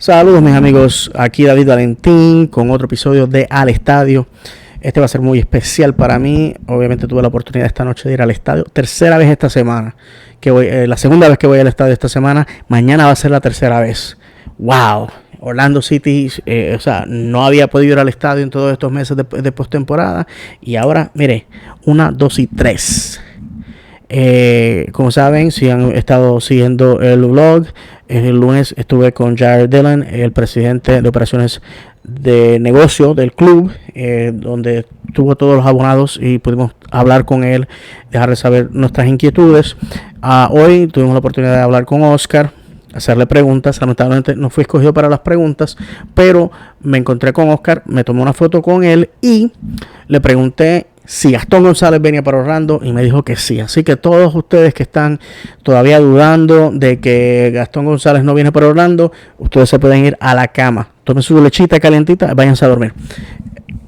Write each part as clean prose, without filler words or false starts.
Saludos mis amigos, aquí David Valentín con otro episodio de Al Estadio. Este va a ser muy especial para mí. Obviamente tuve la oportunidad esta noche de ir al estadio. Tercera vez esta semana. La segunda vez que voy al estadio esta semana. Mañana va a ser la tercera vez. ¡Wow! Orlando City, no había podido ir al estadio en todos estos meses de postemporada. Y ahora, mire, 1, 2 y 3. Como saben, si han estado siguiendo el vlog, el lunes estuve con Jared Dillon, el presidente de operaciones de negocio del club, donde tuvo todos los abonados y pudimos hablar con él, dejarle saber nuestras inquietudes. Hoy tuvimos la oportunidad de hablar con Oscar, hacerle preguntas. Lamentablemente no fui escogido para las preguntas, pero me encontré con Oscar, me tomé una foto con él y le pregunté si Gastón González venía para Orlando y me dijo que sí. Así que todos ustedes que están todavía dudando de que Gastón González no viene para Orlando, ustedes se pueden ir a la cama, tomen su lechita calientita, váyanse a dormir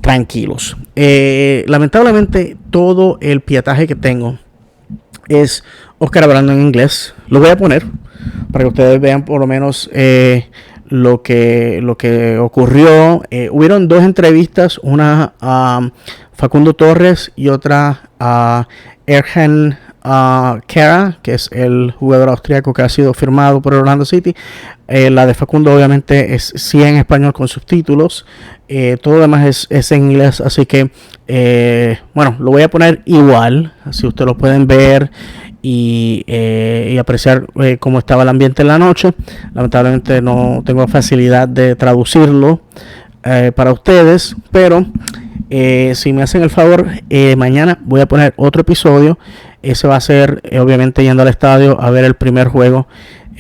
tranquilos. Lamentablemente todo el pietaje que tengo es Oscar hablando en inglés. Lo voy a poner para que ustedes vean por lo menos lo que ocurrió. Hubieron dos entrevistas, una a Facundo Torres y otra a Erhan Kara, que es el jugador austriaco que ha sido firmado por Orlando City. La de Facundo obviamente es sí en español con subtítulos. Todo lo demás es en inglés, así que lo voy a poner igual, así ustedes lo pueden ver y apreciar cómo estaba el ambiente en la noche. Lamentablemente no tengo facilidad de traducirlo para ustedes, pero si me hacen el favor, mañana voy a poner otro episodio. Ese va a ser obviamente yendo al estadio a ver el primer juego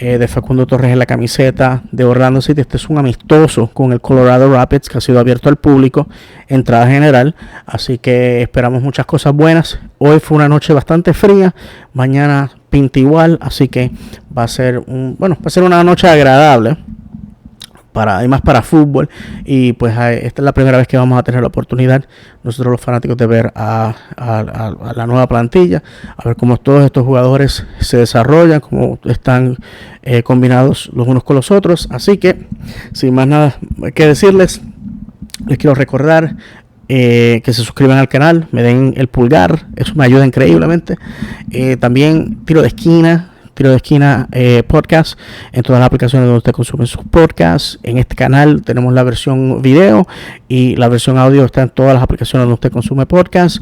de Facundo Torres en la camiseta de Orlando City. Este es un amistoso con el Colorado Rapids que ha sido abierto al público, entrada general, así que esperamos muchas cosas buenas. Hoy fue una noche bastante fría, mañana pinta igual, así que va a ser una noche agradable además para fútbol. Y pues esta es la primera vez que vamos a tener la oportunidad nosotros los fanáticos de ver a la nueva plantilla, a ver cómo todos estos jugadores se desarrollan, cómo están combinados los unos con los otros. Así que sin más nada que decirles, les quiero recordar que se suscriban al canal, me den el pulgar, eso me ayuda increíblemente. También Tiro de Esquina podcast en todas las aplicaciones donde usted consume sus podcasts. En este canal tenemos la versión video y la versión audio está en todas las aplicaciones donde usted consume podcast.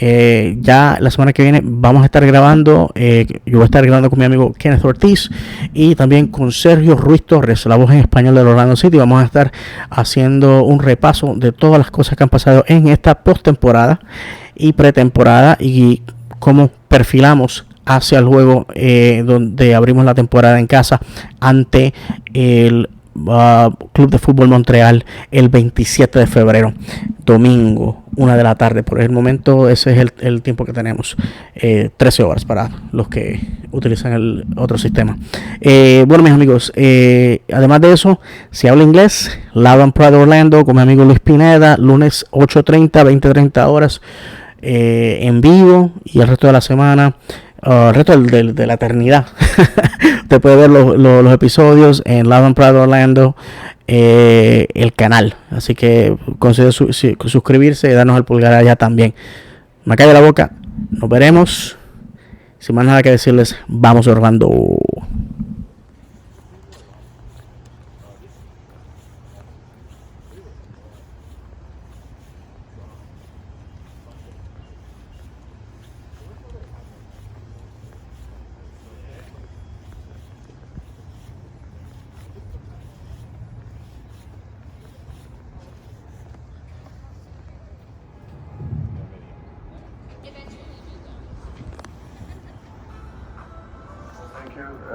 Ya la semana que viene vamos a estar grabando, yo voy a estar grabando con mi amigo Kenneth Ortiz y también con Sergio Ruiz Torres, la voz en español de Orlando City. Vamos a estar haciendo un repaso de todas las cosas que han pasado en esta postemporada y pretemporada y cómo perfilamos hacia el juego donde abrimos la temporada en casa ante el Club de Fútbol Montreal el 27 de febrero, domingo, 1 de la tarde. Por el momento ese es el tiempo que tenemos, 13 horas para los que utilizan el otro sistema. Mis amigos, además de eso, si habla inglés, Loud and Proud Orlando con mi amigo Luis Pineda, lunes 8:30, 20:30 horas en vivo, y el resto de la semana, el resto de la eternidad. Usted puede ver los episodios en Loud and Proud Orlando, el canal. Así que considere suscribirse y darnos el pulgar allá también. Me cae la boca. Nos veremos. Sin más nada que decirles, vamos Orlando.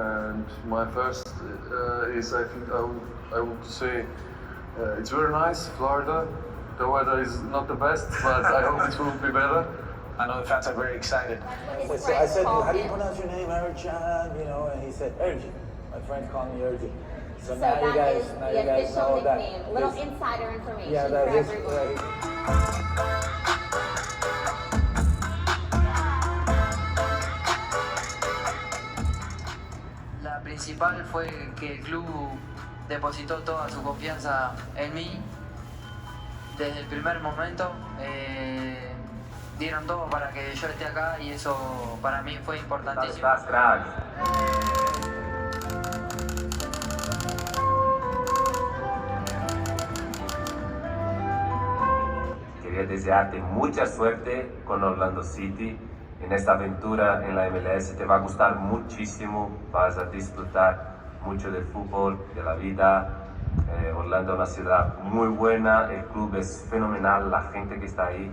And my first is, I think I would say it's very nice, Florida. The weather is not the best, but I hope it will be better. I know the fans are very excited. So I said, how do you pronounce your name, Ercan? And he said, Ercan. My friend called me Ercan. So now that you guys, is now the you guys official know that. nickname. Little insider information Yeah, for that is everyone. right. La principal fue que el club depositó toda su confianza en mí desde el primer momento. Dieron todo para que yo esté acá y eso para mí fue importantísimo. Estás crack. Quería desearte mucha suerte con Orlando City. En esta aventura en la MLS te va a gustar muchísimo, vas a disfrutar mucho del fútbol, de la vida. Orlando es una ciudad muy buena, el club es fenomenal, la gente que está ahí.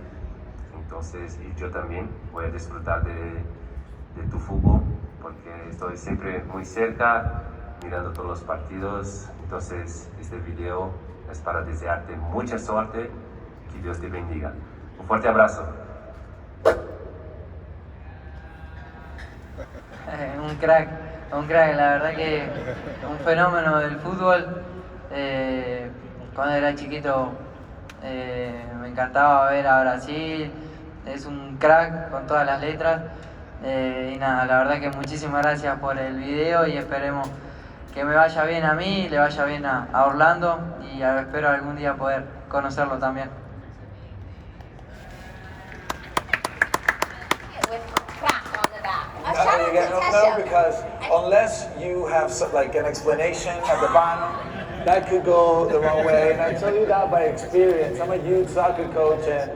Entonces, y yo también voy a disfrutar de tu fútbol, porque estoy siempre muy cerca, mirando todos los partidos. Entonces, este video es para desearte mucha suerte, que Dios te bendiga. Un fuerte abrazo. Un crack, la verdad que un fenómeno del fútbol. Cuando era chiquito me encantaba ver a Brasil, es un crack con todas las letras. Y nada, la verdad que muchísimas gracias por el video y esperemos que me vaya bien a mí, le vaya bien a Orlando y espero algún día poder conocerlo también. No, because unless you have like an explanation at the bottom, that could go the wrong way. And I tell you that by experience. I'm a huge soccer coach, and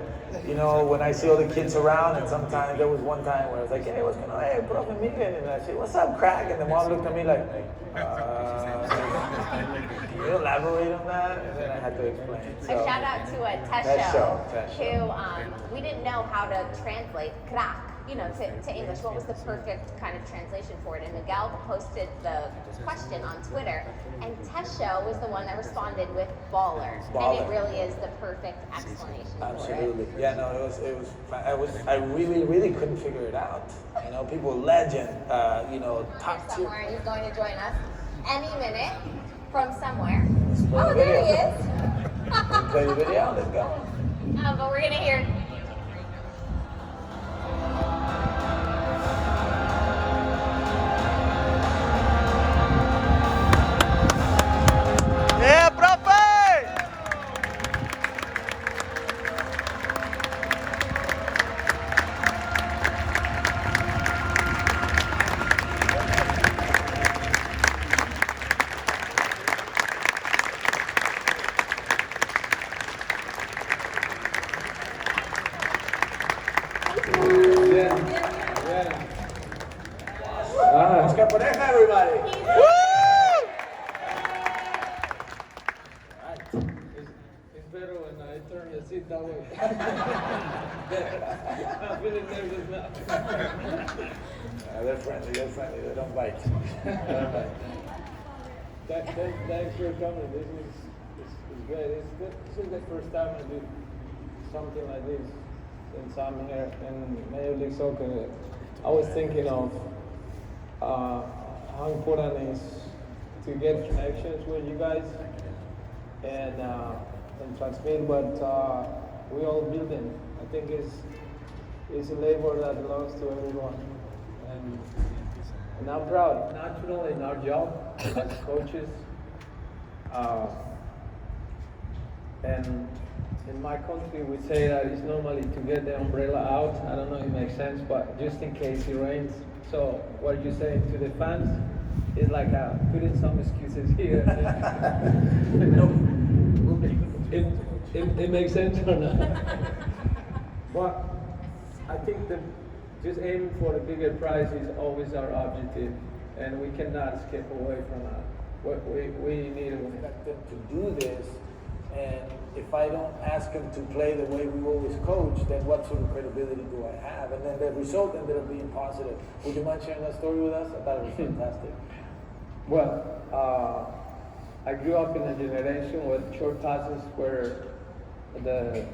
you know when I see all the kids around, and sometimes there was one time where I was like, "Hey, what's going on? Hey, Profe Miguel," and I say, "What's up, crack?" And the mom looked at me like, "Can you elaborate on that?" And then I had to explain. So, a shout out to Tesho, who we didn't know how to translate crack, you know, to English. What was the perfect kind of translation for it? And Miguel posted the question on Twitter, and Tesho was the one that responded with baller. And it really is the perfect explanation. Absolutely. For it. Yeah, no, I really couldn't figure it out. You know, people legend, you know, top tier. Somewhere, he's going to join us any minute from somewhere. Oh, there he is. Play the video, let's go. But we're gonna hear. ¡Yeah, profe! Oscar Pareja, everybody. It's better when I turn the seat that way. I'm feeling nervous now. They're friendly, they don't bite. Thanks for coming. This is great. This is the first time I do something like this since I'm here in Major League Soccer. I was thinking of how important it is to get connections with you guys and transmit what we all building. I think it's a labor that belongs to everyone. And I'm proud, not only in our job as coaches, and in my country we say that it's normally to get the umbrella out. I don't know if it makes sense, but just in case it rains. So what you're saying to the fans is like putting some excuses here. It makes sense or not? But I think that just aiming for a bigger prize is always our objective, and we cannot skip away from that. We need to Expect them to do this, and if I don't ask them to play the way we always coach, then what sort of credibility do I have? And then the result ended up being positive. Would you mind sharing that story with us? I thought it was fantastic. Well, I grew up in a generation where short passes were the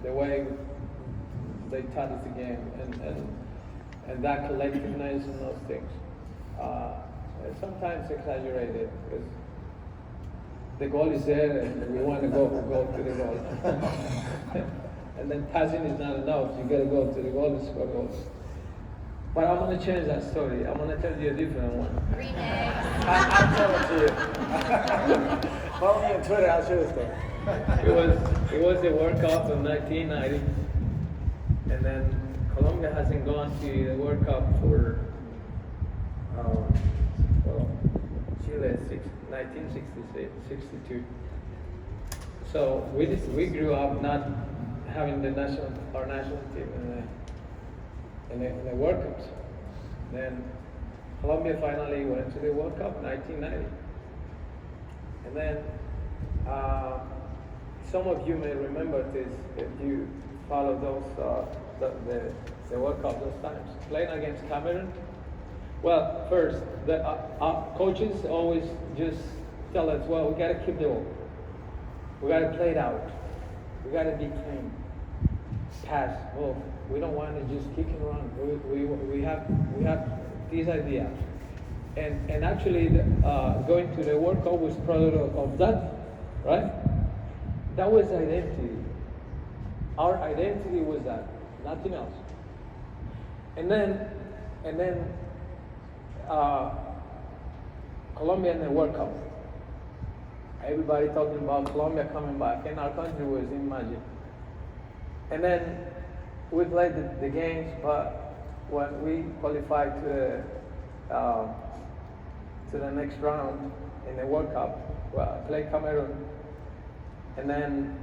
way they taught us the game, and that collectiveness and those things. Sometimes exaggerated because the goal is there and we want to go to the goal. And then passing is not enough. You got to go to the goal and score goals. But I'm gonna change that story. I'm gonna tell you a different one. Remix. I'll tell it to you. Follow me on Twitter, I'll show you the story. It was the World Cup of 1990, and then Colombia hasn't gone to the World Cup for Chile 1962. So we grew up not having our national team in the World Cups. Then Colombia finally went to the World Cup in 1990. And then some of you may remember this if you follow those the World Cup those times. Playing against Cameroon. Well, first, the coaches always just tell us, well, we got to keep the ball. We got to play it out. We got to be clean. Pass. Oh, we don't want to just kick and run. We have this idea. And actually, going to the World Cup was product of that, right? That was identity. Our identity was that, nothing else. And then Colombia in the World Cup. Everybody talking about Colombia coming back, and our country was in magic. And then we played the games, but when we qualified to the next round in the World Cup, well, I played Cameroon, and then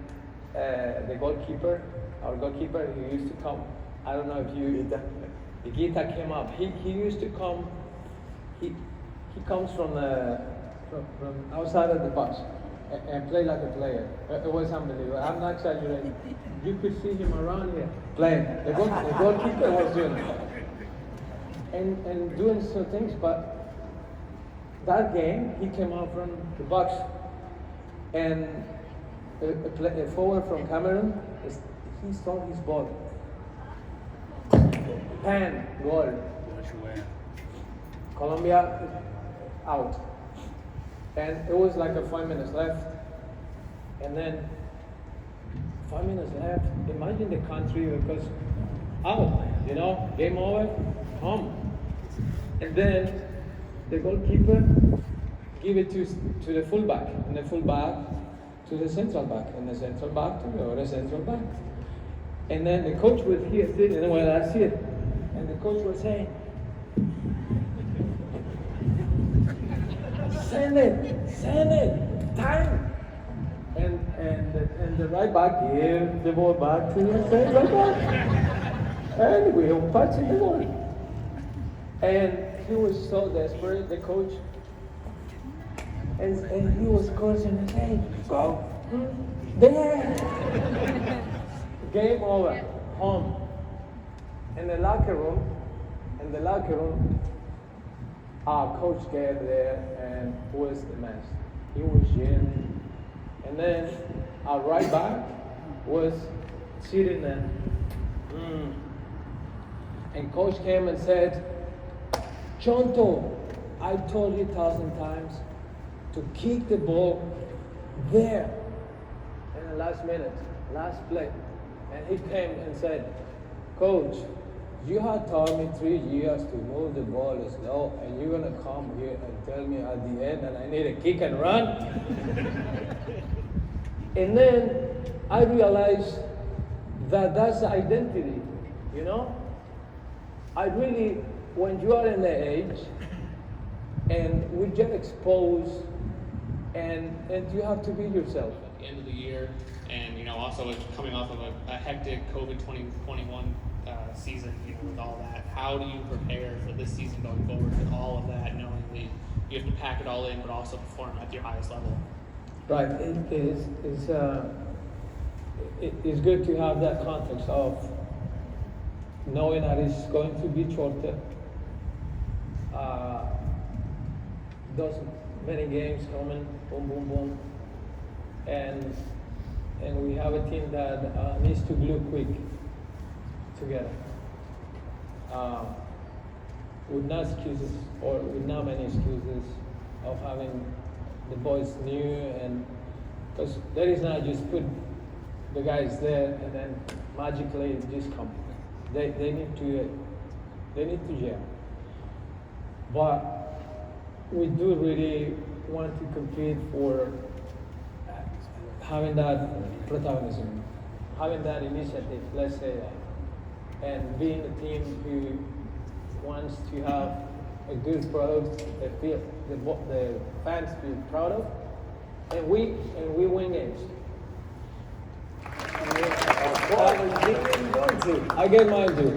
the goalkeeper, our goalkeeper, he used to come. I don't know if you. Igita came up. He used to come. He comes from outside of the box and play like a player. It was unbelievable. I'm not exaggerating. You could see him around here playing. The goalkeeper was doing it. And doing some things, but that game he came out from the box, and a forward from Cameroon, he saw his ball. Pan, goal. Colombia out. And it was like 5 minutes left. And then 5 minutes left. Imagine the country because out, game over, home. And then the goalkeeper give it to the fullback, and the fullback to the central back, and the central back to the other central back. And then the coach was here sitting, and well, I see it. And the coach was saying, send it, time. And the right back gave the ball back to the central back. And we were touching the ball. And he was so desperate, the coach. And he was cursing and saying, go there. Game over, home. In the locker room, our coach came there and was the mess. He was yelling. And then our right back was sitting there. And coach came and said, Chonto, I told you 1,000 times to kick the ball there. In the last minute, last play. And he came and said, Coach, you had taught me 3 years to move the ball slow, and you're gonna come here and tell me at the end that I need a kick and run? And then I realized that that's identity, I really, when you are in the age, and we get exposed, and you have to be yourself. At the end of the year, and also coming off of a hectic COVID 2021 season, with all that, how do you prepare for this season going forward with all of that, knowing that you have to pack it all in, but also perform at your highest level? Right. It's good to have that context of knowing that it's going to be shorter. Those many games coming, boom, boom, boom, and we have a team that needs to glue quick together. With no excuses, or with not many excuses of having the boys new, and because there is not just put the guys there and then magically just come. They need to They need to gel. But we do really want to compete for having that protagonism, having that initiative, let's say that, and being a team who wants to have a good product that the fans feel proud of, and we win games. I get mine too.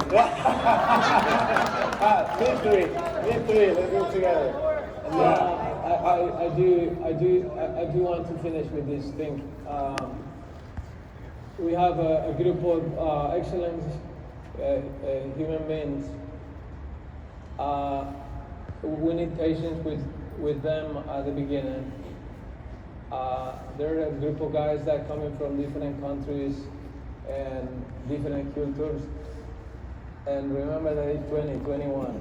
Me three, let's do it together. I do want to finish with this thing. We have a group of excellent human beings. We need patience with them at the beginning. They're a group of guys that coming from different countries and different cultures. And remember that it's 2021.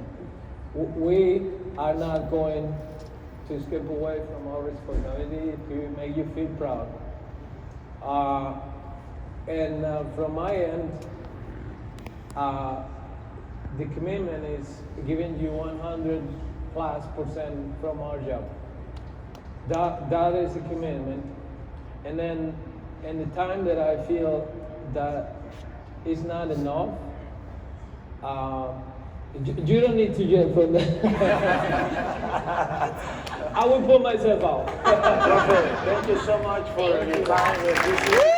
We are not going to skip away from our responsibility to make you feel proud. And from my end, the commitment is giving you 100+% from our job. That is a commitment. And then in the time that I feel that is not enough, you don't need to get from that. I will put myself out. Profe, thank you so much for your time.